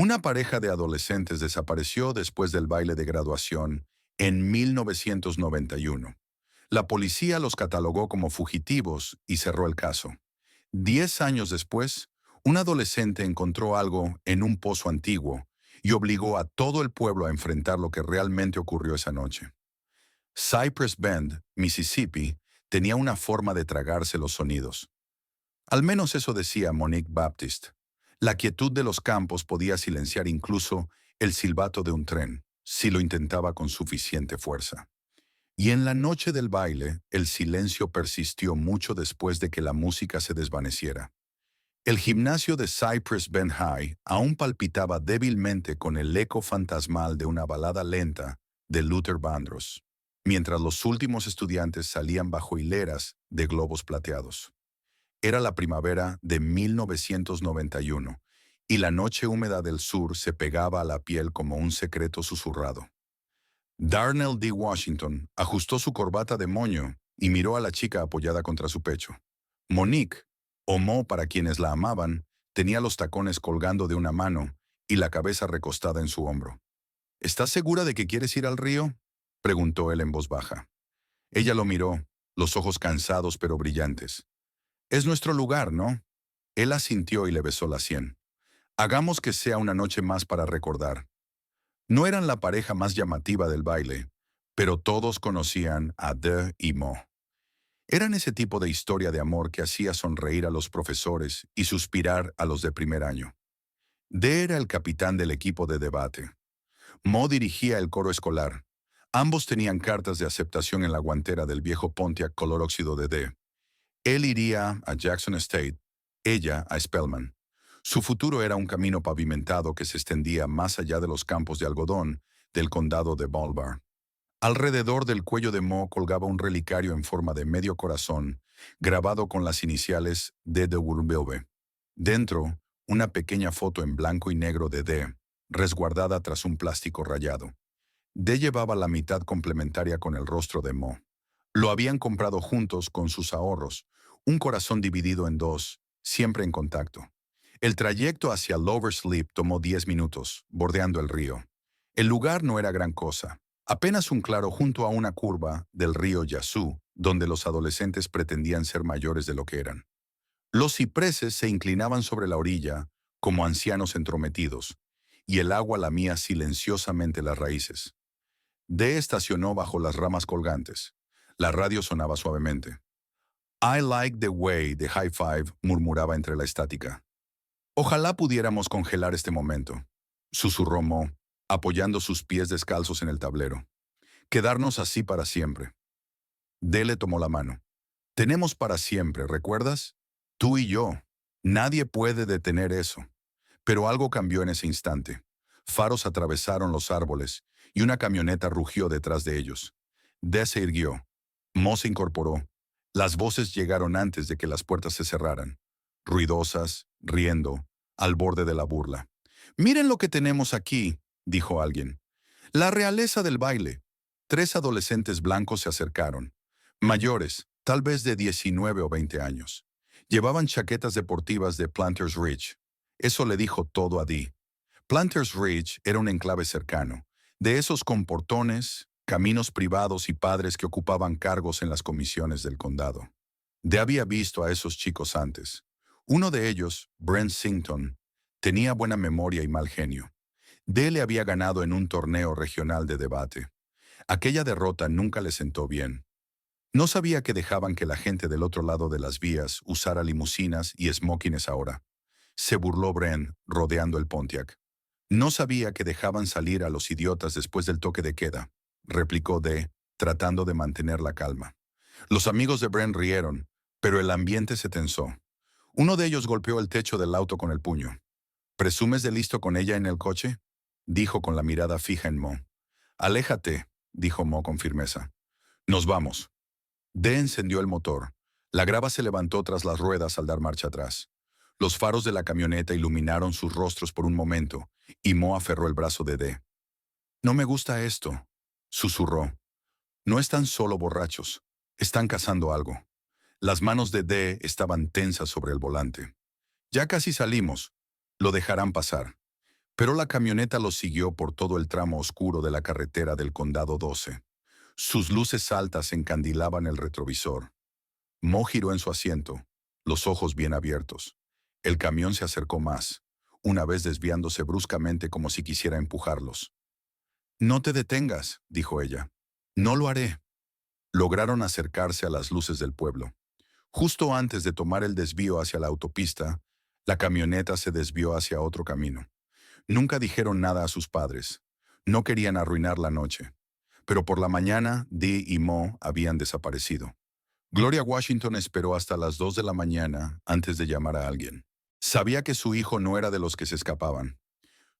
Una pareja de adolescentes desapareció después del baile de graduación en 1991. La policía los catalogó como fugitivos y cerró el caso. 10 años después, un adolescente encontró algo en un pozo antiguo y obligó a todo el pueblo a enfrentar lo que realmente ocurrió esa noche. Cypress Bend, Mississippi, tenía una forma de tragarse los sonidos. Al menos eso decía Monique Baptiste. La quietud de los campos podía silenciar incluso el silbato de un tren, si lo intentaba con suficiente fuerza. Y en la noche del baile, el silencio persistió mucho después de que la música se desvaneciera. El gimnasio de Cypress Bend High aún palpitaba débilmente con el eco fantasmal de una balada lenta de Luther Vandross, mientras los últimos estudiantes salían bajo hileras de globos plateados. Era la primavera de 1991 y la noche húmeda del sur se pegaba a la piel como un secreto susurrado. Darnell D. Washington ajustó su corbata de moño y miró a la chica apoyada contra su pecho. Monique, o Mo para quienes la amaban, tenía los tacones colgando de una mano y la cabeza recostada en su hombro. ¿Estás segura de que quieres ir al río?, preguntó él en voz baja. Ella lo miró, los ojos cansados pero brillantes. Es nuestro lugar, ¿no? Él asintió y le besó la sien. Hagamos que sea una noche más para recordar. No eran la pareja más llamativa del baile, pero todos conocían a De y Mo. Eran ese tipo de historia de amor que hacía sonreír a los profesores y suspirar a los de primer año. De era el capitán del equipo de debate. Mo dirigía el coro escolar. Ambos tenían cartas de aceptación en la guantera del viejo Pontiac color óxido de De. Él iría a Jackson State, ella a Spelman. Su futuro era un camino pavimentado que se extendía más allá de los campos de algodón del condado de Bolivar. Alrededor del cuello de Mo colgaba un relicario en forma de medio corazón, grabado con las iniciales D de Woolbilbe. Dentro, una pequeña foto en blanco y negro de D, resguardada tras un plástico rayado. D llevaba la mitad complementaria con el rostro de Mo. Lo habían comprado juntos con sus ahorros, un corazón dividido en dos, siempre en contacto. El trayecto hacia Lover's Leap tomó 10 minutos, bordeando el río. El lugar no era gran cosa, apenas un claro junto a una curva del río Yazoo, donde los adolescentes pretendían ser mayores de lo que eran. Los cipreses se inclinaban sobre la orilla, como ancianos entrometidos, y el agua lamía silenciosamente las raíces. D estacionó bajo las ramas colgantes. La radio sonaba suavemente. I like the way the high five murmuraba entre la estática. Ojalá pudiéramos congelar este momento, susurró Mo, apoyando sus pies descalzos en el tablero. Quedarnos así para siempre. D le tomó la mano. Tenemos para siempre, ¿recuerdas? Tú y yo. Nadie puede detener eso. Pero algo cambió en ese instante. Faros atravesaron los árboles y una camioneta rugió detrás de ellos. D se irguió. Mo se incorporó. Las voces llegaron antes de que las puertas se cerraran. Ruidosas, riendo, al borde de la burla. «Miren lo que tenemos aquí», dijo alguien. «La realeza del baile». 3 adolescentes blancos se acercaron. Mayores, tal vez de 19 o 20 años. Llevaban chaquetas deportivas de Planters Ridge. Eso le dijo todo a Dee. Planters Ridge era un enclave cercano, de esos con portones, caminos privados y padres que ocupaban cargos en las comisiones del condado. Dee había visto a esos chicos antes. Uno de ellos, Brent Sington, tenía buena memoria y mal genio. Dee le había ganado en un torneo regional de debate. Aquella derrota nunca le sentó bien. No sabía que dejaban que la gente del otro lado de las vías usara limusinas y smokings ahora. Se burló Brent, rodeando el Pontiac. No sabía que dejaban salir a los idiotas después del toque de queda, replicó Dee, tratando de mantener la calma. Los amigos de Brent rieron, pero el ambiente se tensó. Uno de ellos golpeó el techo del auto con el puño. «¿Presumes de listo con ella en el coche?», dijo con la mirada fija en Mo. «Aléjate», dijo Mo con firmeza. «Nos vamos». Dee encendió el motor. La grava se levantó tras las ruedas al dar marcha atrás. Los faros de la camioneta iluminaron sus rostros por un momento, y Mo aferró el brazo de Dee. «No me gusta esto», susurró. «No están solo borrachos. Están cazando algo». Las manos de Dee estaban tensas sobre el volante. «Ya casi salimos. Lo dejarán pasar». Pero la camioneta los siguió por todo el tramo oscuro de la carretera del Condado 12. Sus luces altas encandilaban el retrovisor. Mo giró en su asiento, los ojos bien abiertos. El camión se acercó más, una vez desviándose bruscamente como si quisiera empujarlos. «No te detengas», dijo ella. «No lo haré». Lograron acercarse a las luces del pueblo. Justo antes de tomar el desvío hacia la autopista, la camioneta se desvió hacia otro camino. Nunca dijeron nada a sus padres. No querían arruinar la noche. Pero por la mañana, Dee y Mo habían desaparecido. Gloria Washington esperó hasta las 2 de la mañana antes de llamar a alguien. Sabía que su hijo no era de los que se escapaban.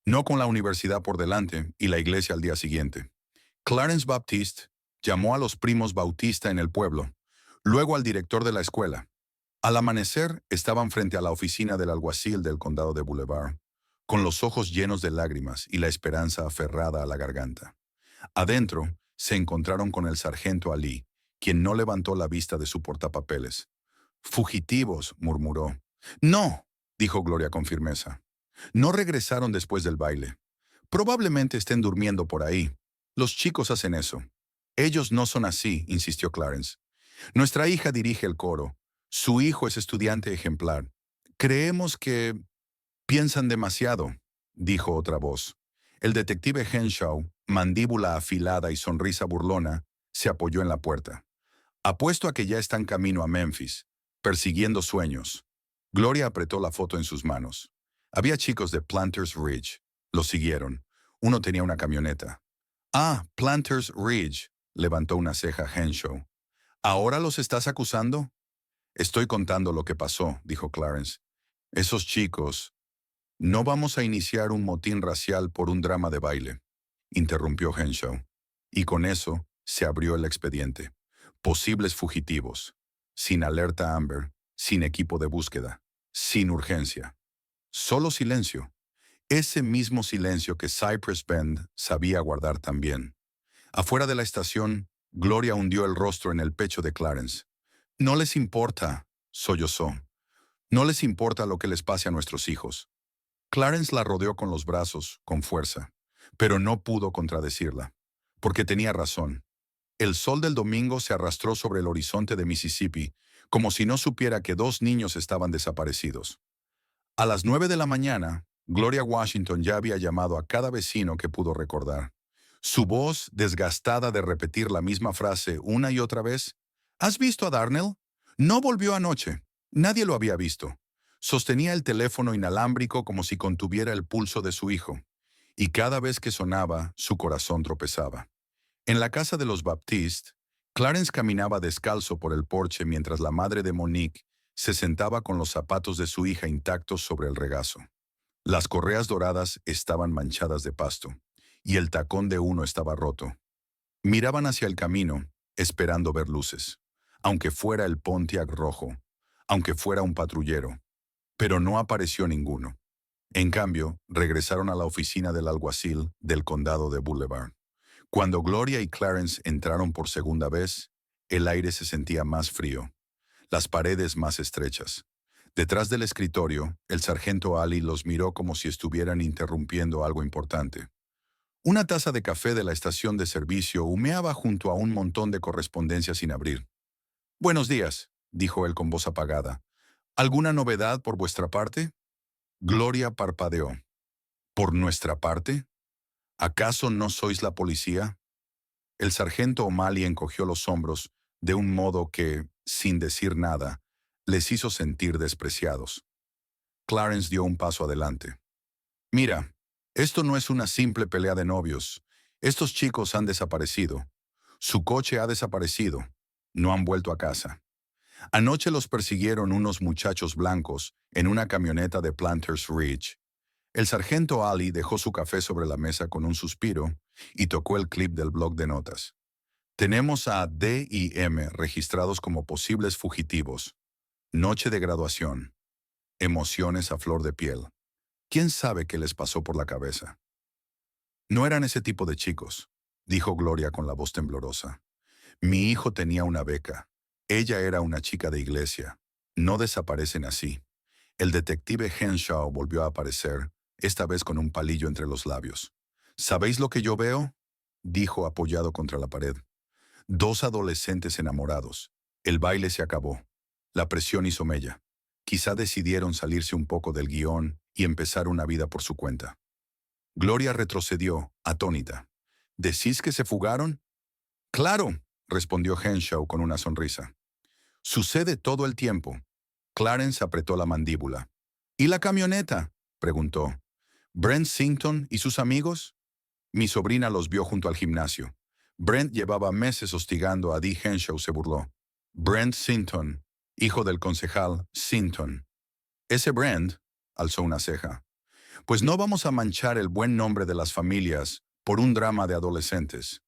No con la universidad por delante y la iglesia al día siguiente. Clarence Baptiste llamó a los primos Bautista en el pueblo, luego al director de la escuela. Al amanecer, estaban frente a la oficina del alguacil del condado de Boulevard, con los ojos llenos de lágrimas y la esperanza aferrada a la garganta. Adentro, se encontraron con el sargento Ali, quien no levantó la vista de su portapapeles. «Fugitivos», murmuró. «No», dijo Gloria con firmeza. «No regresaron después del baile. Probablemente estén durmiendo por ahí. Los chicos hacen eso». «Ellos no son así», insistió Clarence. «Nuestra hija dirige el coro. Su hijo es estudiante ejemplar. Creemos que piensan demasiado», dijo otra voz. El detective Henshaw, mandíbula afilada y sonrisa burlona, se apoyó en la puerta. «Apuesto a que ya están camino a Memphis, persiguiendo sueños». Gloria apretó la foto en sus manos. Había chicos de Planters Ridge. Los siguieron. Uno tenía una camioneta. «Ah, Planters Ridge», levantó una ceja Henshaw. «¿Ahora los estás acusando?» «Estoy contando lo que pasó», dijo Clarence. «Esos chicos...» «No vamos a iniciar un motín racial por un drama de baile», interrumpió Henshaw. Y con eso se abrió el expediente. Posibles fugitivos. Sin alerta Amber, sin equipo de búsqueda, sin urgencia. Solo silencio. Ese mismo silencio que Cypress Bend sabía guardar también. Afuera de la estación, Gloria hundió el rostro en el pecho de Clarence. «No les importa», sollozó. «No les importa lo que les pase a nuestros hijos». Clarence la rodeó con los brazos, con fuerza, pero no pudo contradecirla, porque tenía razón. El sol del domingo se arrastró sobre el horizonte de Mississippi, como si no supiera que 2 niños estaban desaparecidos. A las 9 de la mañana, Gloria Washington ya había llamado a cada vecino que pudo recordar. Su voz, desgastada de repetir la misma frase una y otra vez, «¿Has visto a Darnell? No volvió anoche. Nadie lo había visto». Sostenía el teléfono inalámbrico como si contuviera el pulso de su hijo, y cada vez que sonaba, su corazón tropezaba. En la casa de los Baptiste, Clarence caminaba descalzo por el porche mientras la madre de Monique se sentaba con los zapatos de su hija intactos sobre el regazo. Las correas doradas estaban manchadas de pasto, y el tacón de uno estaba roto. Miraban hacia el camino, esperando ver luces, aunque fuera el Pontiac rojo, aunque fuera un patrullero. Pero no apareció ninguno. En cambio, regresaron a la oficina del alguacil del condado de Boulevard. Cuando Gloria y Clarence entraron por segunda vez, el aire se sentía más frío, las paredes más estrechas. Detrás del escritorio, el sargento Ali los miró como si estuvieran interrumpiendo algo importante. Una taza de café de la estación de servicio humeaba junto a un montón de correspondencia sin abrir. «Buenos días», dijo él con voz apagada. «¿Alguna novedad por vuestra parte?» Gloria parpadeó. «¿Por nuestra parte? ¿Acaso no sois la policía?» El sargento O'Malley encogió los hombros de un modo que, sin decir nada, les hizo sentir despreciados. Clarence dio un paso adelante. «Mira, esto no es una simple pelea de novios. Estos chicos han desaparecido. Su coche ha desaparecido. No han vuelto a casa. Anoche los persiguieron unos muchachos blancos en una camioneta de Planters Ridge». El sargento Ali dejó su café sobre la mesa con un suspiro y tocó el clip del bloc de notas. «Tenemos a D y M registrados como posibles fugitivos. Noche de graduación. Emociones a flor de piel. ¿Quién sabe qué les pasó por la cabeza?» «No eran ese tipo de chicos», dijo Gloria con la voz temblorosa. «Mi hijo tenía una beca. Ella era una chica de iglesia. No desaparecen así». El detective Henshaw volvió a aparecer, esta vez con un palillo entre los labios. ¿Sabéis lo que yo veo? Dijo apoyado contra la pared. Dos adolescentes enamorados. El baile se acabó. La presión hizo mella. Quizá decidieron salirse un poco del guión y empezar una vida por su cuenta. Gloria retrocedió, atónita. ¿Decís que se fugaron? Claro, respondió Henshaw con una sonrisa. Sucede todo el tiempo. Clarence apretó la mandíbula. ¿Y la camioneta? Preguntó. ¿Brent Sinton y sus amigos? Mi sobrina los vio junto al gimnasio. Brent llevaba meses hostigando a Dee Henshaw, se burló. Brent Sinton, hijo del concejal Sinton. Ese Brent alzó una ceja. Pues no vamos a manchar el buen nombre de las familias por un drama de adolescentes.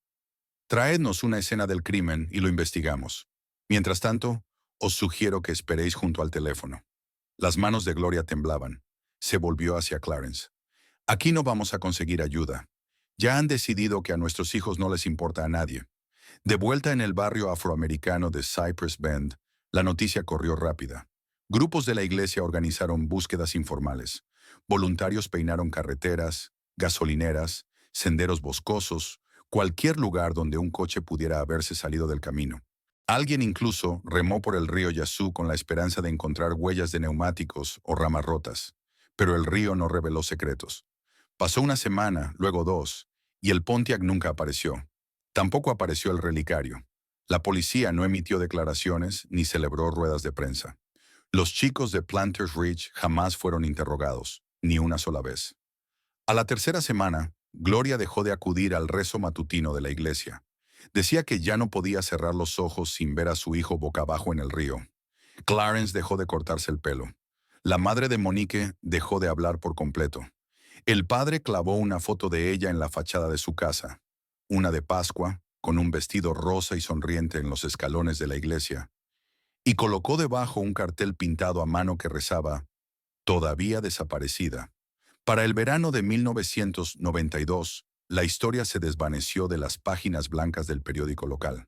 Traednos una escena del crimen y lo investigamos. Mientras tanto, os sugiero que esperéis junto al teléfono. Las manos de Gloria temblaban. Se volvió hacia Clarence. Aquí no vamos a conseguir ayuda. Ya han decidido que a nuestros hijos no les importa a nadie. De vuelta en el barrio afroamericano de Cypress Bend, la noticia corrió rápida. Grupos de la iglesia organizaron búsquedas informales. Voluntarios peinaron carreteras, gasolineras, senderos boscosos, cualquier lugar donde un coche pudiera haberse salido del camino. Alguien incluso remó por el río Yazoo con la esperanza de encontrar huellas de neumáticos o ramas rotas. Pero el río no reveló secretos. Pasó una semana, luego dos, y el Pontiac nunca apareció. Tampoco apareció el relicario. La policía no emitió declaraciones ni celebró ruedas de prensa. Los chicos de Planters Ridge jamás fueron interrogados, ni una sola vez. A la tercera semana, Gloria dejó de acudir al rezo matutino de la iglesia. Decía que ya no podía cerrar los ojos sin ver a su hijo boca abajo en el río. Clarence dejó de cortarse el pelo. La madre de Monique dejó de hablar por completo. El padre clavó una foto de ella en la fachada de su casa, una de Pascua, con un vestido rosa y sonriente en los escalones de la iglesia, y colocó debajo un cartel pintado a mano que rezaba, «Todavía desaparecida». Para el verano de 1992, la historia se desvaneció de las páginas blancas del periódico local.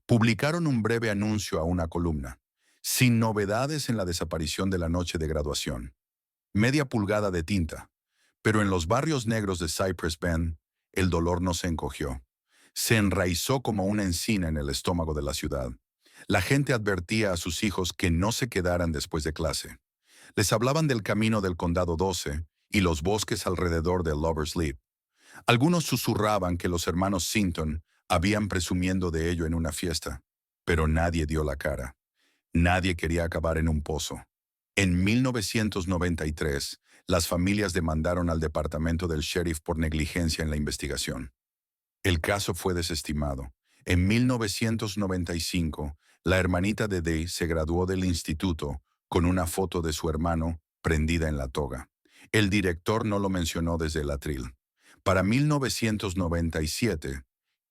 Publicaron un breve anuncio a una columna, sin novedades en la desaparición de la noche de graduación. Media pulgada de tinta. Pero en los barrios negros de Cypress Bend, el dolor no se encogió. Se enraizó como una encina en el estómago de la ciudad. La gente advertía a sus hijos que no se quedaran después de clase. Les hablaban del camino del Condado 12 y los bosques alrededor de Lover's Leap. Algunos susurraban que los hermanos Sinton habían presumiendo de ello en una fiesta, pero nadie dio la cara. Nadie quería acabar en un pozo. En 1993, las familias demandaron al departamento del sheriff por negligencia en la investigación. El caso fue desestimado. En 1995, la hermanita de Day se graduó del instituto con una foto de su hermano prendida en la toga. El director no lo mencionó desde el atril. Para 1997,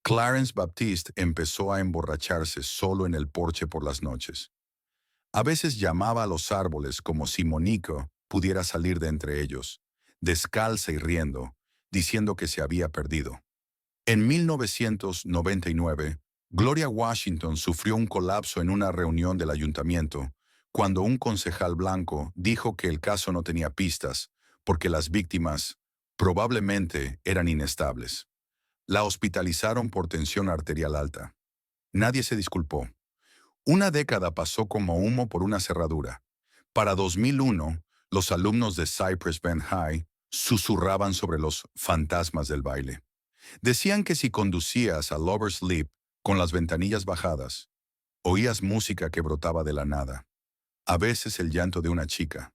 Clarence Baptiste empezó a emborracharse solo en el porche por las noches. A veces llamaba a los árboles como si Monique pudiera salir de entre ellos, descalza y riendo, diciendo que se había perdido. En 1999, Gloria Washington sufrió un colapso en una reunión del ayuntamiento cuando un concejal blanco dijo que el caso no tenía pistas porque las víctimas probablemente eran inestables. La hospitalizaron por tensión arterial alta. Nadie se disculpó. Una década pasó como humo por una cerradura. Para 2001, los alumnos de Cypress Bend High susurraban sobre los fantasmas del baile. Decían que si conducías a Lover's Leap con las ventanillas bajadas, oías música que brotaba de la nada. A veces el llanto de una chica.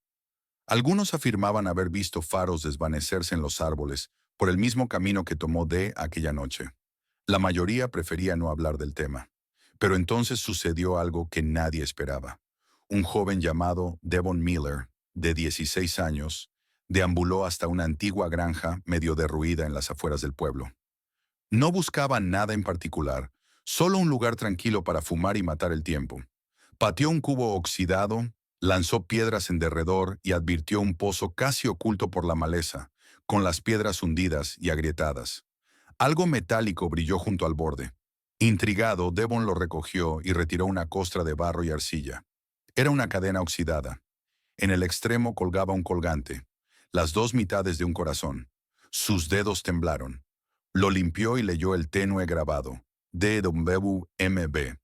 Algunos afirmaban haber visto faros desvanecerse en los árboles por el mismo camino que tomó Dee aquella noche. La mayoría prefería no hablar del tema. Pero entonces sucedió algo que nadie esperaba. Un joven llamado Devon Miller, de 16 años, deambuló hasta una antigua granja medio derruida en las afueras del pueblo. No buscaba nada en particular, solo un lugar tranquilo para fumar y matar el tiempo. Pateó un cubo oxidado, lanzó piedras en derredor y advirtió un pozo casi oculto por la maleza, con las piedras hundidas y agrietadas. Algo metálico brilló junto al borde. Intrigado, Devon lo recogió y retiró una costra de barro y arcilla. Era una cadena oxidada. En el extremo colgaba un colgante. las dos mitades de un corazón. Sus dedos temblaron. Lo limpió y leyó el tenue grabado. DWMB.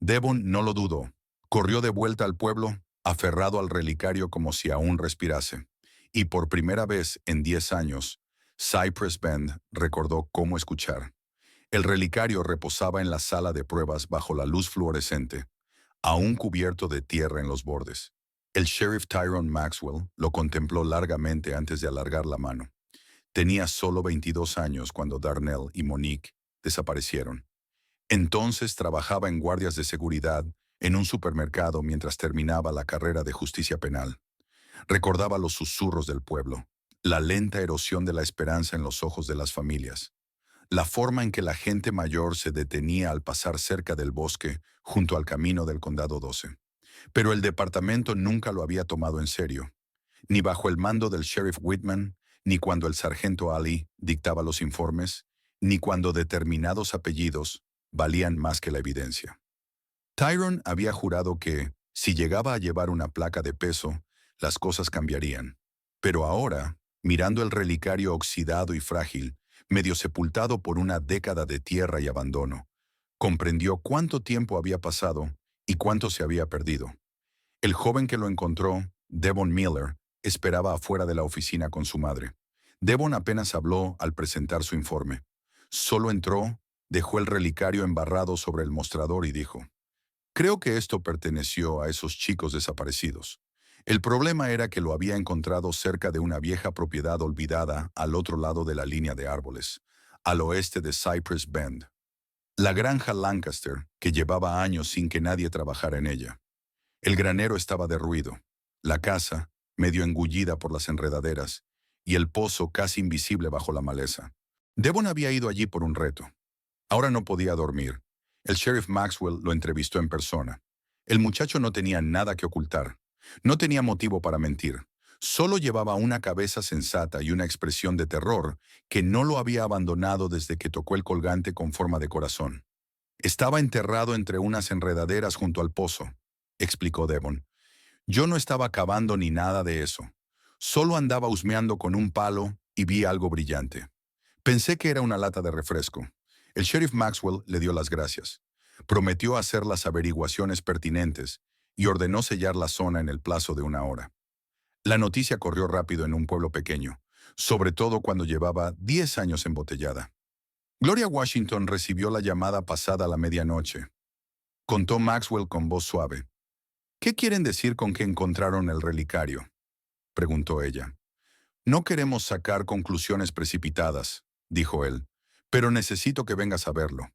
Devon no lo dudó. Corrió de vuelta al pueblo, aferrado al relicario como si aún respirase. Y por primera vez en 10 años, Cypress Bend recordó cómo escuchar. El relicario reposaba en la sala de pruebas bajo la luz fluorescente, aún cubierto de tierra en los bordes. El sheriff Tyrone Maxwell lo contempló largamente antes de alargar la mano. Tenía solo 22 años cuando Darnell y Monique desaparecieron. Entonces trabajaba en guardias de seguridad en un supermercado mientras terminaba la carrera de justicia penal. Recordaba los susurros del pueblo, la lenta erosión de la esperanza en los ojos de las familias, la forma en que la gente mayor se detenía al pasar cerca del bosque junto al camino del Condado 12. Pero el departamento nunca lo había tomado en serio, ni bajo el mando del sheriff Whitman, ni cuando el sargento Ali dictaba los informes, ni cuando determinados apellidos valían más que la evidencia. Tyrone había jurado que, si llegaba a llevar una placa de peso, las cosas cambiarían. Pero ahora, mirando el relicario oxidado y frágil, medio sepultado por una década de tierra y abandono, comprendió cuánto tiempo había pasado y cuánto se había perdido. El joven que lo encontró, Devon Miller, esperaba afuera de la oficina con su madre. Devon apenas habló al presentar su informe. Solo entró, dejó el relicario embarrado sobre el mostrador y dijo: «Creo que esto perteneció a esos chicos desaparecidos. El problema era que lo había encontrado cerca de una vieja propiedad olvidada al otro lado de la línea de árboles, al oeste de Cypress Bend. La granja Lancaster, que llevaba años sin que nadie trabajara en ella. El granero estaba derruido, la casa, medio engullida por las enredaderas, y el pozo casi invisible bajo la maleza. Devon había ido allí por un reto. Ahora no podía dormir. El sheriff Maxwell lo entrevistó en persona. El muchacho no tenía nada que ocultar. No tenía motivo para mentir. Solo llevaba una cabeza sensata y una expresión de terror que no lo había abandonado desde que tocó el colgante con forma de corazón. Estaba enterrado entre unas enredaderas junto al pozo, explicó Devon. Yo no estaba cavando ni nada de eso. Solo andaba husmeando con un palo y vi algo brillante. Pensé que era una lata de refresco. El sheriff Maxwell le dio las gracias. Prometió hacer las averiguaciones pertinentes y ordenó sellar la zona en el plazo de 1 hora. La noticia corrió rápido en un pueblo pequeño, sobre todo cuando llevaba 10 años embotellada. Gloria Washington recibió la llamada pasada la medianoche. Contó Maxwell con voz suave. «¿Qué quieren decir con que encontraron el relicario?», preguntó ella. «No queremos sacar conclusiones precipitadas», dijo él, «pero necesito que vengas a verlo».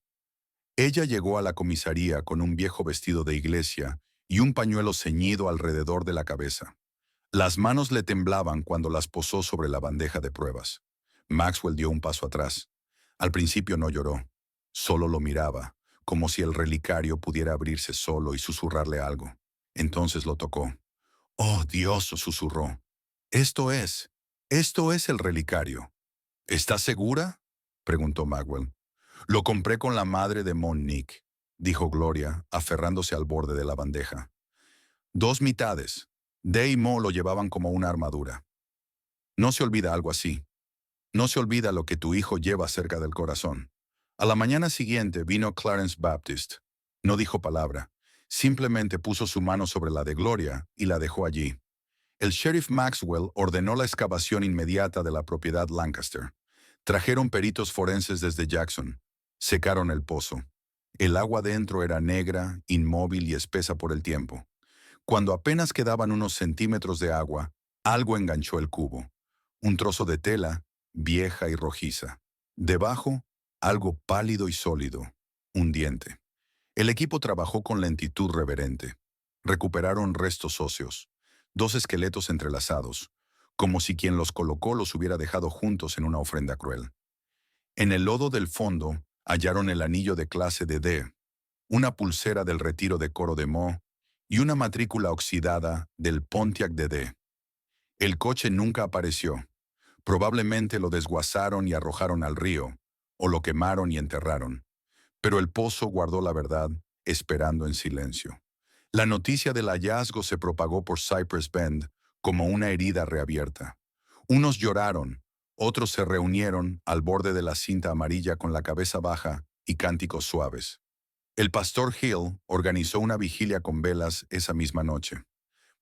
Ella llegó a la comisaría con un viejo vestido de iglesia y un pañuelo ceñido alrededor de la cabeza. Las manos le temblaban cuando las posó sobre la bandeja de pruebas. Maxwell dio un paso atrás. Al principio no lloró, solo lo miraba, como si el relicario pudiera abrirse solo y susurrarle algo. Entonces lo tocó. «Oh, Dios», susurró. Esto es el relicario». «¿Estás segura?», preguntó Maxwell. «Lo compré con la madre de Monique», dijo Gloria, aferrándose al borde de la bandeja. «2 mitades. Day y Mo lo llevaban como una armadura. No se olvida algo así. No se olvida lo que tu hijo lleva cerca del corazón». A la mañana siguiente vino Clarence Baptist. No dijo palabra. Simplemente puso su mano sobre la de Gloria y la dejó allí. El sheriff Maxwell ordenó la excavación inmediata de la propiedad Lancaster. Trajeron peritos forenses desde Jackson. Secaron el pozo. El agua dentro era negra, inmóvil y espesa por el tiempo. Cuando apenas quedaban unos centímetros de agua, algo enganchó el cubo. Un trozo de tela, vieja y rojiza. Debajo, algo pálido y sólido. Un diente. El equipo trabajó con lentitud reverente. Recuperaron restos óseos. 2 esqueletos entrelazados, como si quien los colocó los hubiera dejado juntos en una ofrenda cruel. En el lodo del fondo hallaron el anillo de clase de D, una pulsera del retiro de Coro de Mo y una matrícula oxidada del Pontiac de D. El coche nunca apareció. Probablemente lo desguazaron y arrojaron al río, o lo quemaron y enterraron. Pero el pozo guardó la verdad, esperando en silencio. La noticia del hallazgo se propagó por Cypress Bend como una herida reabierta. Unos lloraron, otros se reunieron al borde de la cinta amarilla con la cabeza baja y cánticos suaves. El pastor Hill organizó una vigilia con velas esa misma noche.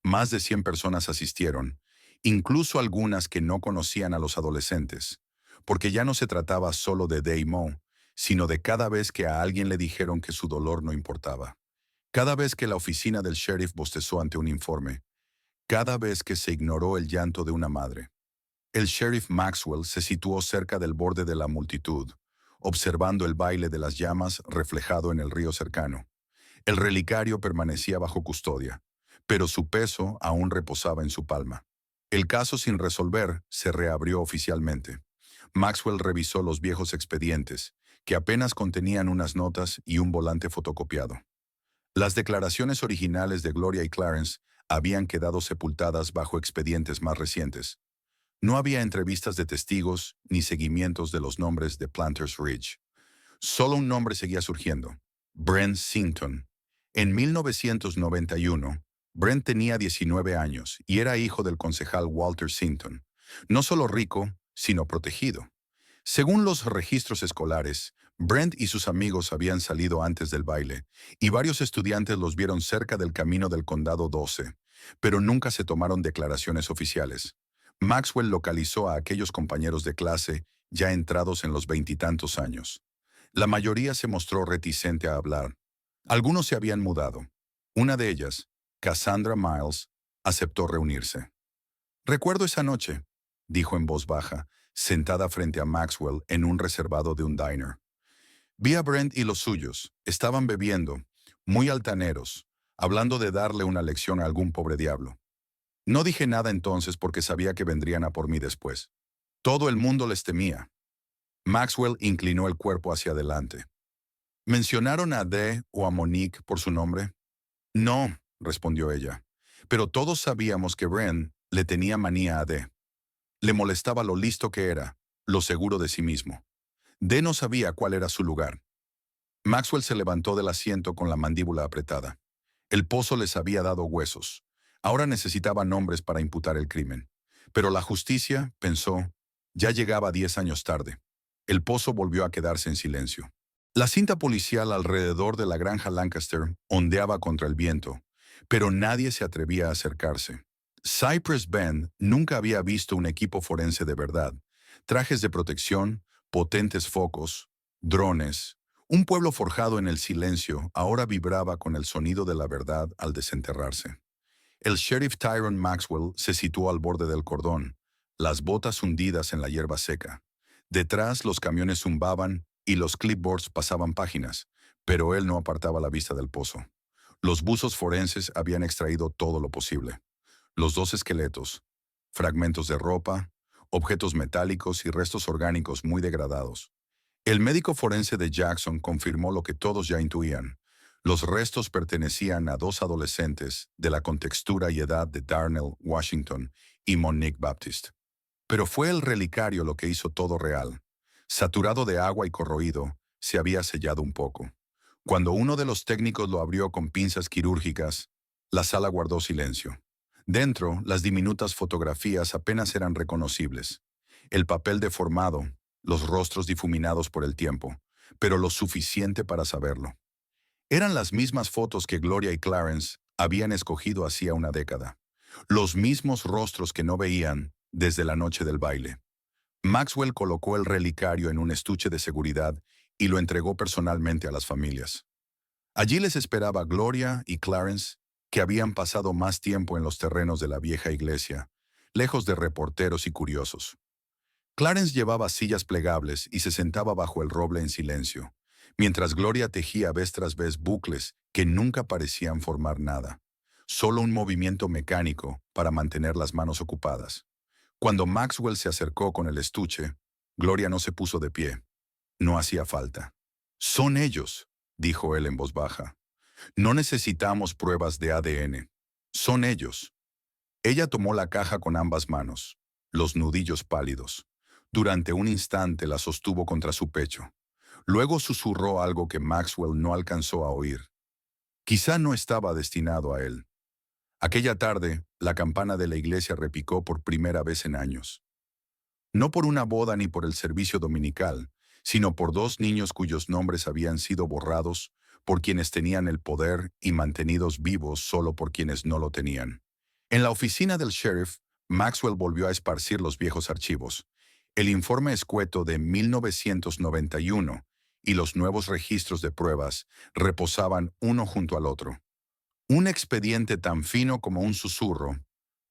Más de 100 personas asistieron, incluso algunas que no conocían a los adolescentes, porque ya no se trataba solo de Day-Mo, sino de cada vez que a alguien le dijeron que su dolor no importaba. Cada vez que la oficina del sheriff bostezó ante un informe, cada vez que se ignoró el llanto de una madre. El sheriff Maxwell se situó cerca del borde de la multitud, observando el baile de las llamas reflejado en el río cercano. El relicario permanecía bajo custodia, pero su peso aún reposaba en su palma. El caso sin resolver se reabrió oficialmente. Maxwell revisó los viejos expedientes, que apenas contenían unas notas y un volante fotocopiado. Las declaraciones originales de Gloria y Clarence habían quedado sepultadas bajo expedientes más recientes. No había entrevistas de testigos ni seguimientos de los nombres de Planters Ridge. Solo un nombre seguía surgiendo: Brent Sinton. En 1991, Brent tenía 19 años y era hijo del concejal Walter Sinton. No solo rico, sino protegido. Según los registros escolares, Brent y sus amigos habían salido antes del baile, y varios estudiantes los vieron cerca del camino del Condado 12, pero nunca se tomaron declaraciones oficiales. Maxwell localizó a aquellos compañeros de clase ya entrados en los veintitantos años. La mayoría se mostró reticente a hablar. Algunos se habían mudado. Una de ellas, Cassandra Miles, aceptó reunirse. «Recuerdo esa noche», dijo en voz baja, sentada frente a Maxwell en un reservado de un diner. «Vi a Brent y los suyos. Estaban bebiendo, muy altaneros, hablando de darle una lección a algún pobre diablo. No dije nada entonces porque sabía que vendrían a por mí después. Todo el mundo les temía». Maxwell inclinó el cuerpo hacia adelante. «¿Mencionaron a Dee o a Monique por su nombre?» «No», respondió ella. «Pero todos sabíamos que Brent le tenía manía a Dee. Le molestaba lo listo que era, lo seguro de sí mismo. Dee no sabía cuál era su lugar». Maxwell se levantó del asiento con la mandíbula apretada. El pozo les había dado huesos. Ahora necesitaba nombres para imputar el crimen. Pero la justicia, pensó, ya llegaba 10 años tarde. El pozo volvió a quedarse en silencio. La cinta policial alrededor de la granja Lancaster ondeaba contra el viento, pero nadie se atrevía a acercarse. Cypress Bend nunca había visto un equipo forense de verdad. Trajes de protección, potentes focos, drones. Un pueblo forjado en el silencio ahora vibraba con el sonido de la verdad al desenterrarse. El sheriff Tyrone Maxwell se situó al borde del cordón, las botas hundidas en la hierba seca. Detrás los camiones zumbaban y los clipboards pasaban páginas, pero él no apartaba la vista del pozo. Los buzos forenses habían extraído todo lo posible. Los 2 esqueletos, fragmentos de ropa, objetos metálicos y restos orgánicos muy degradados. El médico forense de Jackson confirmó lo que todos ya intuían. Los restos pertenecían a 2 adolescentes de la contextura y edad de Darnell Washington y Monique Baptiste. Pero fue el relicario lo que hizo todo real. Saturado de agua y corroído, se había sellado un poco. Cuando uno de los técnicos lo abrió con pinzas quirúrgicas, la sala guardó silencio. Dentro, las diminutas fotografías apenas eran reconocibles. El papel deformado, los rostros difuminados por el tiempo, pero lo suficiente para saberlo. Eran las mismas fotos que Gloria y Clarence habían escogido hacía una década. Los mismos rostros que no veían desde la noche del baile. Maxwell colocó el relicario en un estuche de seguridad y lo entregó personalmente a las familias. Allí les esperaba Gloria y Clarence, que habían pasado más tiempo en los terrenos de la vieja iglesia, lejos de reporteros y curiosos. Clarence llevaba sillas plegables y se sentaba bajo el roble en silencio, mientras Gloria tejía vez tras vez bucles que nunca parecían formar nada, solo un movimiento mecánico para mantener las manos ocupadas. Cuando Maxwell se acercó con el estuche, Gloria no se puso de pie. No hacía falta. «Son ellos», dijo él en voz baja. «No necesitamos pruebas de ADN. Son ellos». Ella tomó la caja con ambas manos, los nudillos pálidos. Durante un instante la sostuvo contra su pecho. Luego susurró algo que Maxwell no alcanzó a oír. Quizá no estaba destinado a él. Aquella tarde, la campana de la iglesia repicó por primera vez en años. No por una boda ni por el servicio dominical, sino por dos niños cuyos nombres habían sido borrados por quienes tenían el poder y mantenidos vivos solo por quienes no lo tenían. En la oficina del sheriff, Maxwell volvió a esparcir los viejos archivos. El informe escueto de 1991 y los nuevos registros de pruebas reposaban uno junto al otro. Un expediente tan fino como un susurro,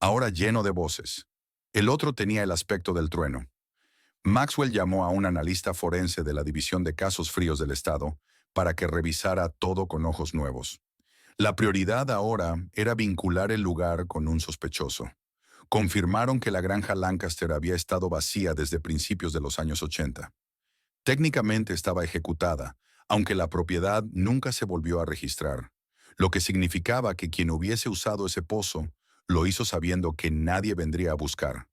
ahora lleno de voces. El otro tenía el aspecto del trueno. Maxwell llamó a un analista forense de la División de Casos Fríos del Estado para que revisara todo con ojos nuevos. La prioridad ahora era vincular el lugar con un sospechoso. Confirmaron que la granja Lancaster había estado vacía desde principios de los años 80. Técnicamente estaba ejecutada, aunque la propiedad nunca se volvió a registrar, lo que significaba que quien hubiese usado ese pozo lo hizo sabiendo que nadie vendría a buscar.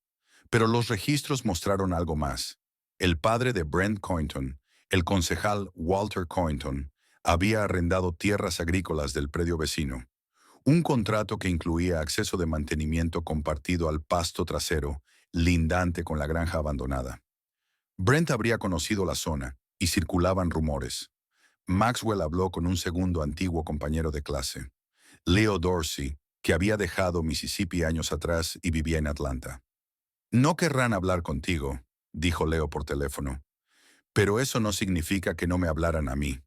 Pero los registros mostraron algo más. El padre de Brent Coynton, el concejal Walter Coynton, había arrendado tierras agrícolas del predio vecino. Un contrato que incluía acceso de mantenimiento compartido al pasto trasero, lindante con la granja abandonada. Brent habría conocido la zona, y circulaban rumores. Maxwell habló con un segundo antiguo compañero de clase, Leo Dorsey, que había dejado Mississippi años atrás y vivía en Atlanta. No querrán hablar contigo, dijo Leo por teléfono, pero eso no significa que no me hablaran a mí.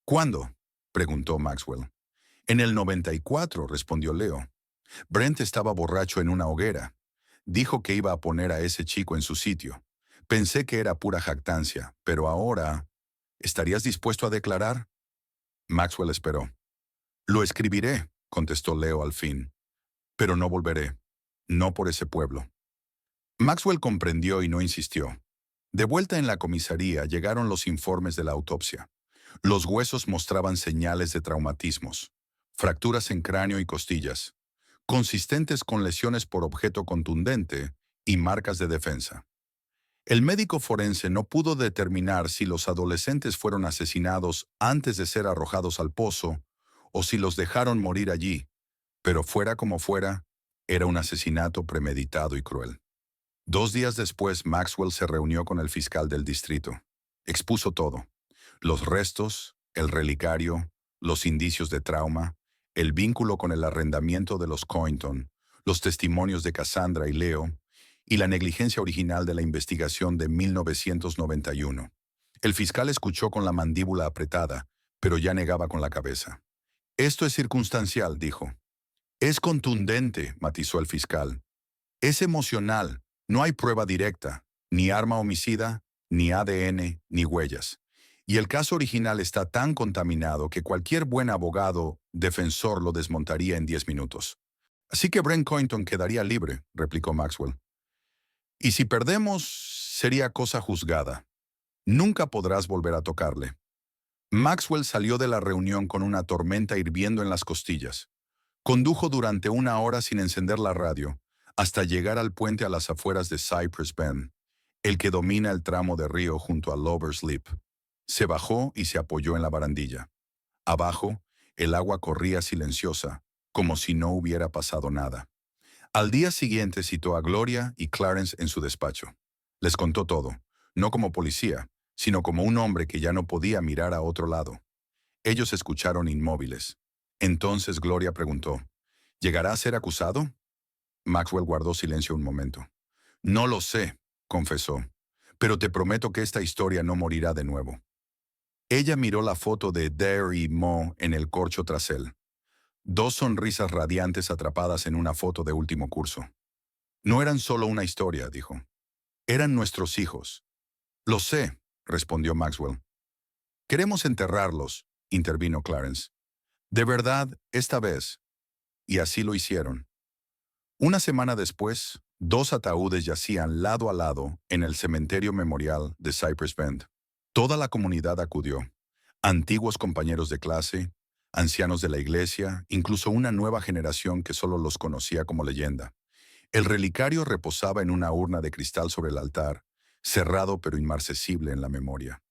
¿Cuándo?, preguntó Maxwell. En el 94, respondió Leo. Brent estaba borracho en una hoguera. Dijo que iba a poner a ese chico en su sitio. Pensé que era pura jactancia, pero ahora... ¿Estarías dispuesto a declarar? Maxwell esperó. Lo escribiré, contestó Leo al fin. Pero no volveré. No por ese pueblo. Maxwell comprendió y no insistió. De vuelta en la comisaría llegaron los informes de la autopsia. Los huesos mostraban señales de traumatismos, fracturas en cráneo y costillas, consistentes con lesiones por objeto contundente y marcas de defensa. El médico forense no pudo determinar si los adolescentes fueron asesinados antes de ser arrojados al pozo o si los dejaron morir allí, pero fuera como fuera, era un asesinato premeditado y cruel. 2 días después, Maxwell se reunió con el fiscal del distrito. Expuso todo: los restos, el relicario, los indicios de trauma, el vínculo con el arrendamiento de los Coynton, los testimonios de Cassandra y Leo, y la negligencia original de la investigación de 1991. El fiscal escuchó con la mandíbula apretada, pero ya negaba con la cabeza. Esto es circunstancial, dijo. Es contundente, matizó el fiscal. Es emocional. No hay prueba directa, ni arma homicida, ni ADN, ni huellas. Y el caso original está tan contaminado que cualquier buen abogado defensor lo desmontaría en 10 minutos. Así que Brent Coynton quedaría libre, replicó Maxwell. Y si perdemos, sería cosa juzgada. Nunca podrás volver a tocarle. Maxwell salió de la reunión con una tormenta hirviendo en las costillas. Condujo durante 1 hora sin encender la radio, hasta llegar al puente a las afueras de Cypress Bend, el que domina el tramo de río junto a Lover's Leap. Se bajó y se apoyó en la barandilla. Abajo, el agua corría silenciosa, como si no hubiera pasado nada. Al día siguiente citó a Gloria y Clarence en su despacho. Les contó todo, no como policía, sino como un hombre que ya no podía mirar a otro lado. Ellos escucharon inmóviles. Entonces Gloria preguntó, ¿llegará a ser acusado? Maxwell guardó silencio un momento. No lo sé, confesó, pero te prometo que esta historia no morirá de nuevo. Ella miró la foto de Dare y Mo en el corcho tras él. 2 sonrisas radiantes atrapadas en una foto de último curso. No eran solo una historia, dijo. Eran nuestros hijos. Lo sé, respondió Maxwell. Queremos enterrarlos, intervino Clarence. De verdad, esta vez. Y así lo hicieron. Una semana después, 2 ataúdes yacían lado a lado en el cementerio memorial de Cypress Bend. Toda la comunidad acudió. Antiguos compañeros de clase, ancianos de la iglesia, incluso una nueva generación que solo los conocía como leyenda. El relicario reposaba en una urna de cristal sobre el altar, cerrado pero inmarcesible en la memoria.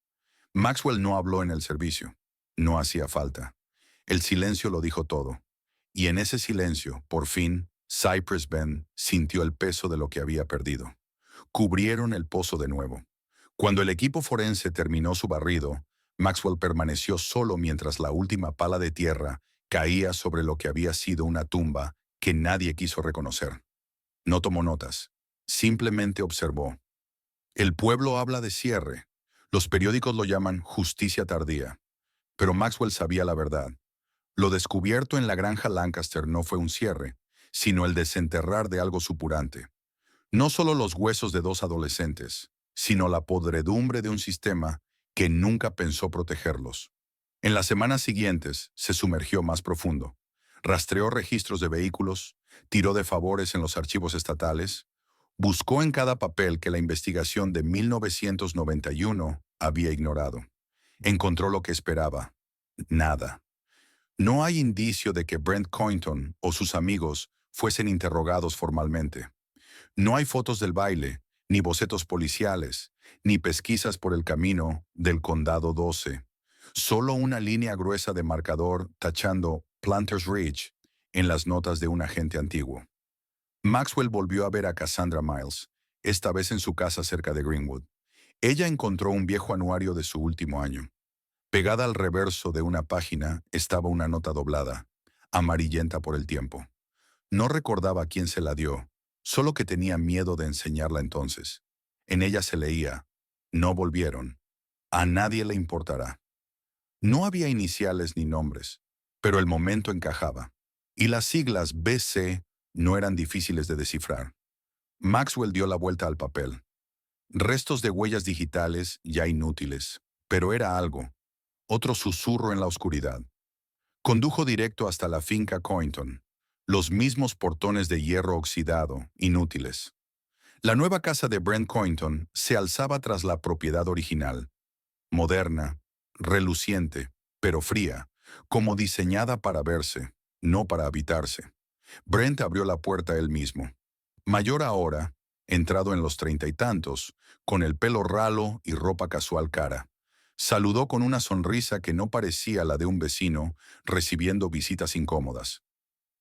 Maxwell no habló en el servicio. No hacía falta. El silencio lo dijo todo. Y en ese silencio, por fin, Cypress Bend sintió el peso de lo que había perdido. Cubrieron el pozo de nuevo. Cuando el equipo forense terminó su barrido, Maxwell permaneció solo mientras la última pala de tierra caía sobre lo que había sido una tumba que nadie quiso reconocer. No tomó notas. Simplemente observó. El pueblo habla de cierre. Los periódicos lo llaman justicia tardía. Pero Maxwell sabía la verdad. Lo descubierto en la granja Lancaster no fue un cierre, sino el desenterrar de algo supurante. No solo los huesos de dos adolescentes, sino la podredumbre de un sistema que nunca pensó protegerlos. En las semanas siguientes se sumergió más profundo. Rastreó registros de vehículos, tiró de favores en los archivos estatales, buscó en cada papel que la investigación de 1991 había ignorado. Encontró lo que esperaba. Nada. No hay indicio de que Brent Coynton o sus amigos fuesen interrogados formalmente. No hay fotos del baile, ni bocetos policiales, ni pesquisas por el camino del Condado 12. Solo una línea gruesa de marcador tachando Planters Ridge en las notas de un agente antiguo. Maxwell volvió a ver a Cassandra Miles, esta vez en su casa cerca de Greenwood. Ella encontró un viejo anuario de su último año. Pegada al reverso de una página estaba una nota doblada, amarillenta por el tiempo. No recordaba quién se la dio, solo que tenía miedo de enseñarla entonces. En ella se leía, no volvieron. A nadie le importará. No había iniciales ni nombres, pero el momento encajaba. Y las siglas BC no eran difíciles de descifrar. Maxwell dio la vuelta al papel. Restos de huellas digitales ya inútiles, pero era algo. Otro susurro en la oscuridad. Condujo directo hasta la finca Coynton. Los mismos portones de hierro oxidado, inútiles. La nueva casa de Brent Coynton se alzaba tras la propiedad original. Moderna, reluciente, pero fría, como diseñada para verse, no para habitarse. Brent abrió la puerta él mismo. Mayor ahora, entrado en los 30 y tantos, con el pelo ralo y ropa casual cara. Saludó con una sonrisa que no parecía la de un vecino recibiendo visitas incómodas.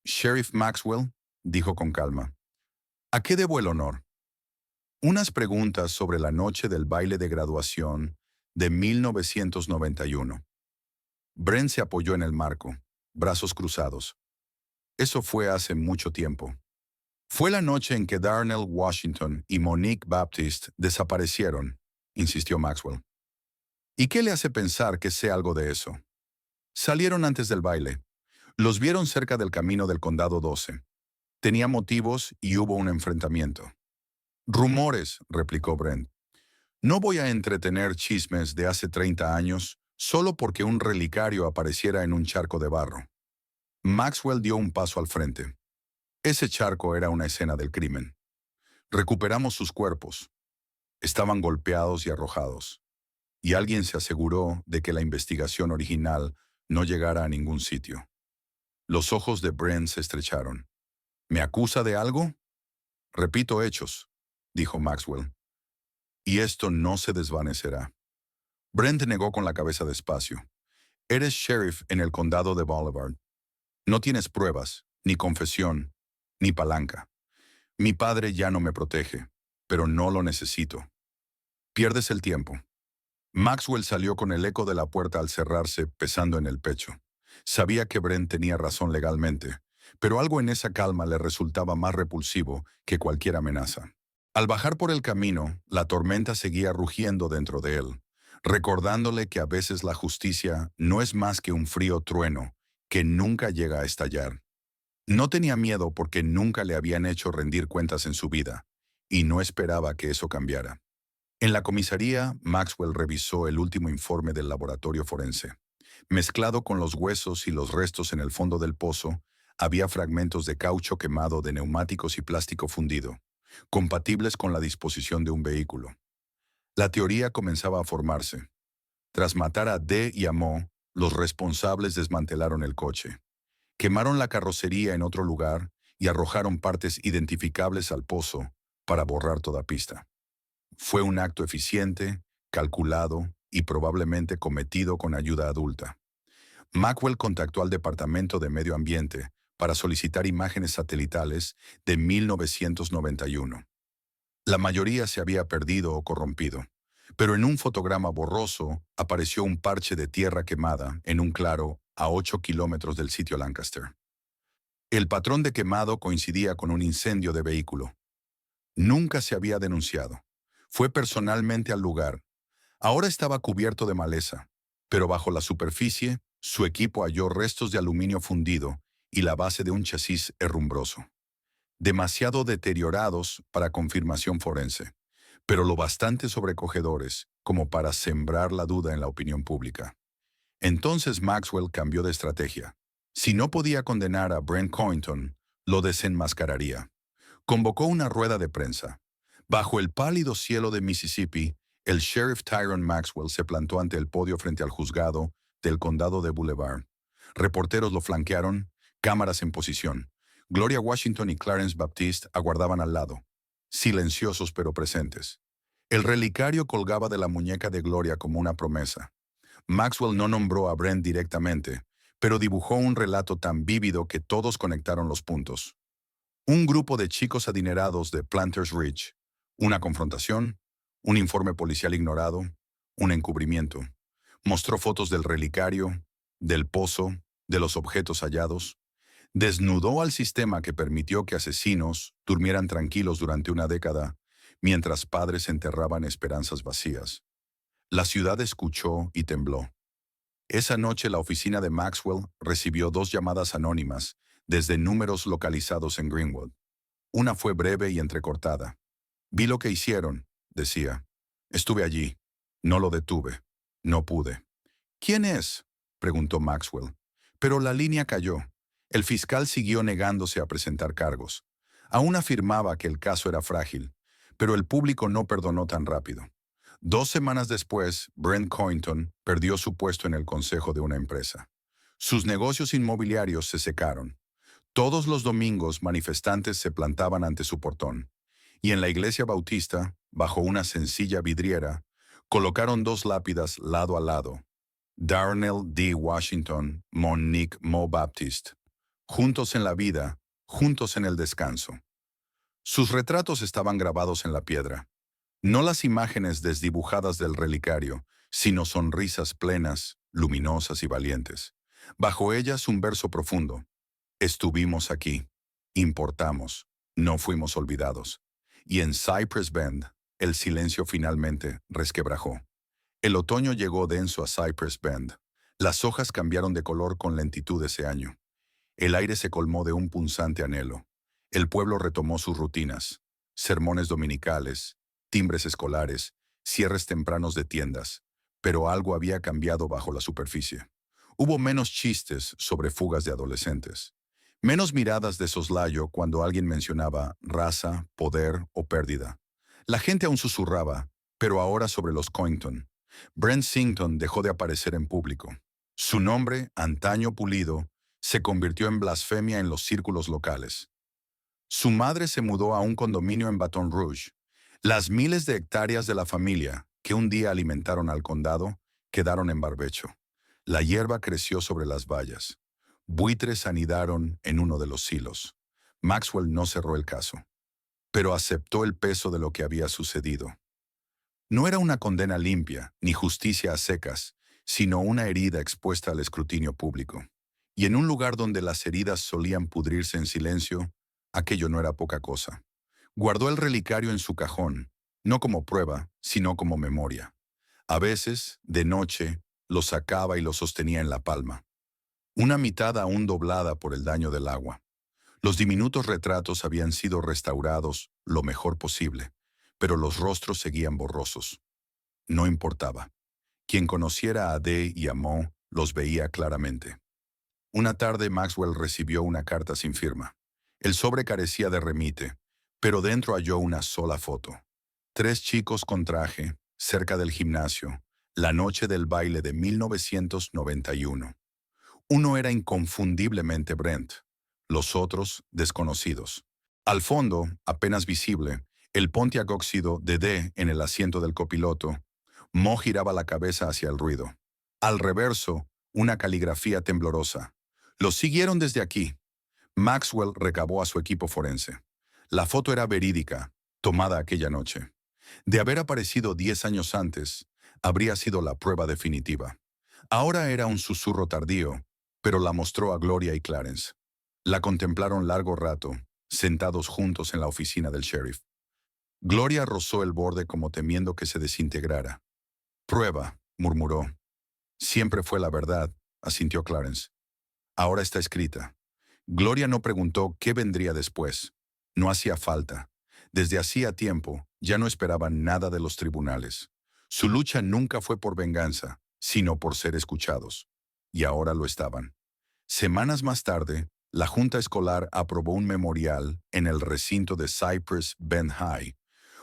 «Sheriff Maxwell», dijo con calma, «¿a qué debo el honor?» Unas preguntas sobre la noche del baile de graduación de 1991. Brent se apoyó en el marco, brazos cruzados. Eso fue hace mucho tiempo. Fue la noche en que Darnell Washington y Monique Baptiste desaparecieron, insistió Maxwell. ¿Y qué le hace pensar que sé algo de eso? Salieron antes del baile. Los vieron cerca del camino del Condado 12. Tenía motivos y hubo un enfrentamiento. Rumores, replicó Brent. No voy a entretener chismes de hace 30 años solo porque un relicario apareciera en un charco de barro. Maxwell dio un paso al frente. Ese charco era una escena del crimen. Recuperamos sus cuerpos. Estaban golpeados y arrojados. Y alguien se aseguró de que la investigación original no llegara a ningún sitio. Los ojos de Brent se estrecharon. ¿Me acusa de algo? Repito hechos, dijo Maxwell. Y esto no se desvanecerá. Brent negó con la cabeza despacio. Eres sheriff en el condado de Boulevard. No tienes pruebas, ni confesión, ni palanca. Mi padre ya no me protege, pero no lo necesito. Pierdes el tiempo. Maxwell salió con el eco de la puerta al cerrarse, pesando en el pecho. Sabía que Brent tenía razón legalmente, pero algo en esa calma le resultaba más repulsivo que cualquier amenaza. Al bajar por el camino, la tormenta seguía rugiendo dentro de él, recordándole que a veces la justicia no es más que un frío trueno que nunca llega a estallar. No tenía miedo porque nunca le habían hecho rendir cuentas en su vida, y no esperaba que eso cambiara. En la comisaría, Maxwell revisó el último informe del laboratorio forense. Mezclado con los huesos y los restos en el fondo del pozo, había fragmentos de caucho quemado de neumáticos y plástico fundido, compatibles con la disposición de un vehículo. La teoría comenzaba a formarse. Tras matar a D y a Mo, los responsables desmantelaron el coche. Quemaron la carrocería en otro lugar y arrojaron partes identificables al pozo para borrar toda pista. Fue un acto eficiente, calculado y probablemente cometido con ayuda adulta. Maxwell contactó al Departamento de Medio Ambiente para solicitar imágenes satelitales de 1991. La mayoría se había perdido o corrompido, pero en un fotograma borroso apareció un parche de tierra quemada en un claro a 8 kilómetros del sitio Lancaster. El patrón de quemado coincidía con un incendio de vehículo. Nunca se había denunciado. Fue personalmente al lugar. Ahora estaba cubierto de maleza, pero bajo la superficie, su equipo halló restos de aluminio fundido y la base de un chasis herrumbroso. Demasiado deteriorados para confirmación forense, pero lo bastante sobrecogedores como para sembrar la duda en la opinión pública. Entonces Maxwell cambió de estrategia. Si no podía condenar a Brent Coynton, lo desenmascararía. Convocó una rueda de prensa. Bajo el pálido cielo de Mississippi, el sheriff Tyrone Maxwell se plantó ante el podio frente al juzgado del condado de Boulevard. Reporteros lo flanquearon, cámaras en posición. Gloria Washington y Clarence Baptiste aguardaban al lado, silenciosos pero presentes. El relicario colgaba de la muñeca de Gloria como una promesa. Maxwell no nombró a Brent directamente, pero dibujó un relato tan vívido que todos conectaron los puntos. Un grupo de chicos adinerados de Planters Ridge, una confrontación, un informe policial ignorado, un encubrimiento. Mostró fotos del relicario, del pozo, de los objetos hallados. Desnudó al sistema que permitió que asesinos durmieran tranquilos durante una década, mientras padres enterraban esperanzas vacías. La ciudad escuchó y tembló. Esa noche la oficina de Maxwell recibió 2 llamadas anónimas desde números localizados en Greenwood. Una fue breve y entrecortada. Vi lo que hicieron, decía. Estuve allí. No lo detuve. No pude. ¿Quién es?, preguntó Maxwell. Pero la línea cayó. El fiscal siguió negándose a presentar cargos. Aún afirmaba que el caso era frágil, pero el público no perdonó tan rápido. 2 semanas después, Brent Coynton perdió su puesto en el consejo de una empresa. Sus negocios inmobiliarios se secaron. Todos los domingos manifestantes se plantaban ante su portón, y en la iglesia bautista, bajo una sencilla vidriera, colocaron 2 lápidas lado a lado. Darnell D. Washington, Monique Mo Baptiste. Juntos en la vida, juntos en el descanso. Sus retratos estaban grabados en la piedra. No las imágenes desdibujadas del relicario, sino sonrisas plenas, luminosas y valientes. Bajo ellas un verso profundo. Estuvimos aquí, importamos, no fuimos olvidados. Y en Cypress Bend, el silencio finalmente resquebrajó. El otoño llegó denso a Cypress Bend. Las hojas cambiaron de color con lentitud ese año. El aire se colmó de un punzante anhelo. El pueblo retomó sus rutinas. Sermones dominicales, timbres escolares, cierres tempranos de tiendas. Pero algo había cambiado bajo la superficie. Hubo menos chistes sobre fugas de adolescentes. Menos miradas de soslayo cuando alguien mencionaba raza, poder o pérdida. La gente aún susurraba, pero ahora sobre los Coynton. Brent Sington dejó de aparecer en público. Su nombre, antaño pulido, se convirtió en blasfemia en los círculos locales. Su madre se mudó a un condominio en Baton Rouge. Las miles de hectáreas de la familia, que un día alimentaron al condado, quedaron en barbecho. La hierba creció sobre las vallas. Buitres anidaron en uno de los silos. Maxwell no cerró el caso, pero aceptó el peso de lo que había sucedido. No era una condena limpia, ni justicia a secas, sino una herida expuesta al escrutinio público. Y en un lugar donde las heridas solían pudrirse en silencio, aquello no era poca cosa. Guardó el relicario en su cajón, no como prueba, sino como memoria. A veces, de noche, lo sacaba y lo sostenía en la palma. Una mitad aún doblada por el daño del agua. Los diminutos retratos habían sido restaurados lo mejor posible, pero los rostros seguían borrosos. No importaba. Quien conociera a Dee y a Mo los veía claramente. Una tarde Maxwell recibió una carta sin firma. El sobre carecía de remite, pero dentro halló una sola foto. 3 chicos con traje, cerca del gimnasio, la noche del baile de 1991. Uno era inconfundiblemente Brent, los otros desconocidos. Al fondo, apenas visible, el Pontiac óxido de Dee en el asiento del copiloto. Mo giraba la cabeza hacia el ruido. Al reverso, una caligrafía temblorosa. Los siguieron desde aquí. Maxwell recabó a su equipo forense. La foto era verídica, tomada aquella noche. De haber aparecido 10 años antes, habría sido la prueba definitiva. Ahora era un susurro tardío, pero la mostró a Gloria y Clarence. La contemplaron largo rato, sentados juntos en la oficina del sheriff. Gloria rozó el borde como temiendo que se desintegrara. Prueba, murmuró. Siempre fue la verdad, asintió Clarence. Ahora está escrita. Gloria no preguntó qué vendría después. No hacía falta. Desde hacía tiempo ya no esperaban nada de los tribunales. Su lucha nunca fue por venganza, sino por ser escuchados. Y ahora lo estaban. Semanas más tarde, la Junta Escolar aprobó un memorial en el recinto de Cypress Bend High,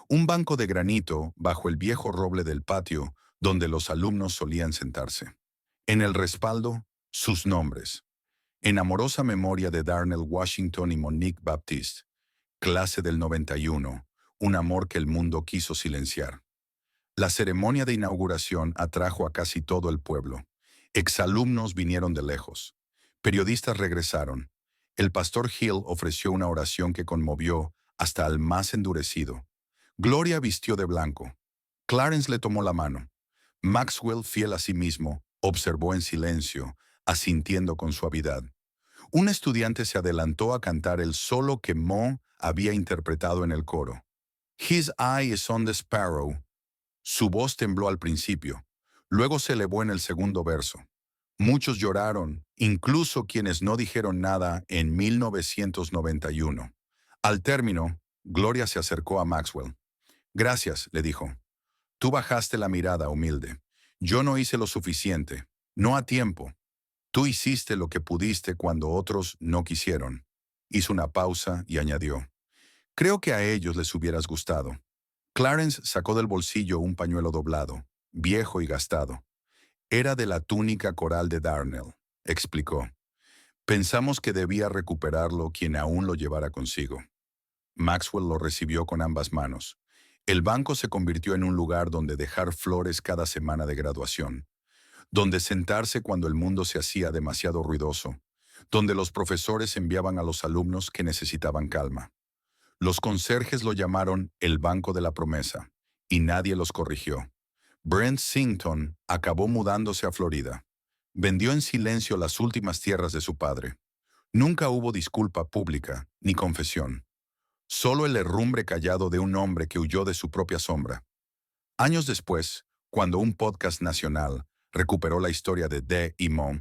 un banco de granito bajo el viejo roble del patio donde los alumnos solían sentarse. En el respaldo, sus nombres. En amorosa memoria de Darnell Washington y Monique Baptiste, clase del 91, un amor que el mundo quiso silenciar. La ceremonia de inauguración atrajo a casi todo el pueblo. Exalumnos vinieron de lejos. Periodistas regresaron. El pastor Hill ofreció una oración que conmovió hasta al más endurecido. Gloria vistió de blanco. Clarence le tomó la mano. Maxwell, fiel a sí mismo, observó en silencio, asintiendo con suavidad. Un estudiante se adelantó a cantar el solo que Mo había interpretado en el coro. His eye is on the sparrow. Su voz tembló al principio. Luego se elevó en el segundo verso. Muchos lloraron, incluso quienes no dijeron nada en 1991. Al término, Gloria se acercó a Maxwell. Gracias, le dijo. Tú bajaste la mirada, humilde. Yo no hice lo suficiente, no a tiempo. Tú hiciste lo que pudiste cuando otros no quisieron. Hizo una pausa y añadió. Creo que a ellos les hubieras gustado. Clarence sacó del bolsillo un pañuelo doblado, viejo y gastado. Era de la túnica coral de Darnell, explicó. Pensamos que debía recuperarlo quien aún lo llevara consigo. Maxwell lo recibió con ambas manos. El banco se convirtió en un lugar donde dejar flores cada semana de graduación, donde sentarse cuando el mundo se hacía demasiado ruidoso, donde los profesores enviaban a los alumnos que necesitaban calma. Los conserjes lo llamaron el Banco de la Promesa, y nadie los corrigió. Brent Sington acabó mudándose a Florida. Vendió en silencio las últimas tierras de su padre. Nunca hubo disculpa pública ni confesión. Solo el herrumbre callado de un hombre que huyó de su propia sombra. Años después, cuando un podcast nacional recuperó la historia de D y Mo,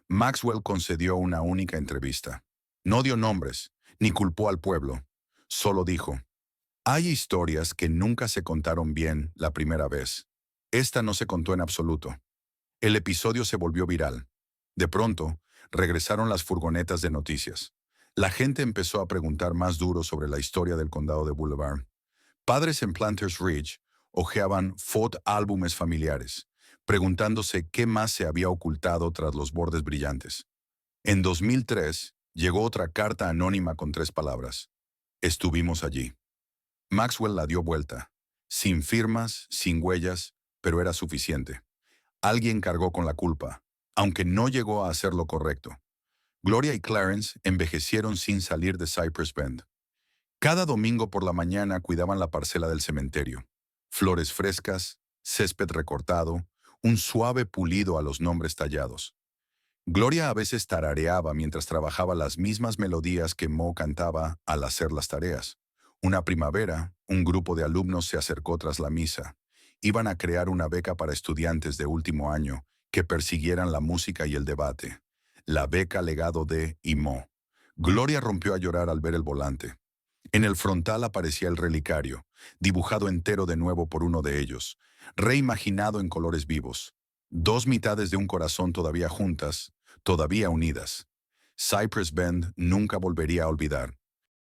Maxwell concedió una única entrevista. No dio nombres, ni culpó al pueblo. Solo dijo, hay historias que nunca se contaron bien la primera vez. Esta no se contó en absoluto. El episodio se volvió viral. De pronto, regresaron las furgonetas de noticias. La gente empezó a preguntar más duro sobre la historia del condado de Boulevard. Padres en Planters Ridge hojeaban álbumes familiares, preguntándose qué más se había ocultado tras los bordes brillantes. En 2003, llegó otra carta anónima con 3 palabras. Estuvimos allí. Maxwell la dio vuelta. Sin firmas, sin huellas, pero era suficiente. Alguien cargó con la culpa, aunque no llegó a hacer lo correcto. Gloria y Clarence envejecieron sin salir de Cypress Bend. Cada domingo por la mañana cuidaban la parcela del cementerio. Flores frescas, césped recortado, un suave pulido a los nombres tallados. Gloria a veces tarareaba mientras trabajaba las mismas melodías que Mo cantaba al hacer las tareas. Una primavera, un grupo de alumnos se acercó tras la misa. Iban a crear una beca para estudiantes de último año que persiguieran la música y el debate. La beca legado de y Mo. Gloria rompió a llorar al ver el volante. En el frontal aparecía el relicario, dibujado entero de nuevo por uno de ellos, reimaginado en colores vivos. 2 mitades de un corazón todavía juntas, todavía unidas. Cypress Bend nunca volvería a olvidar.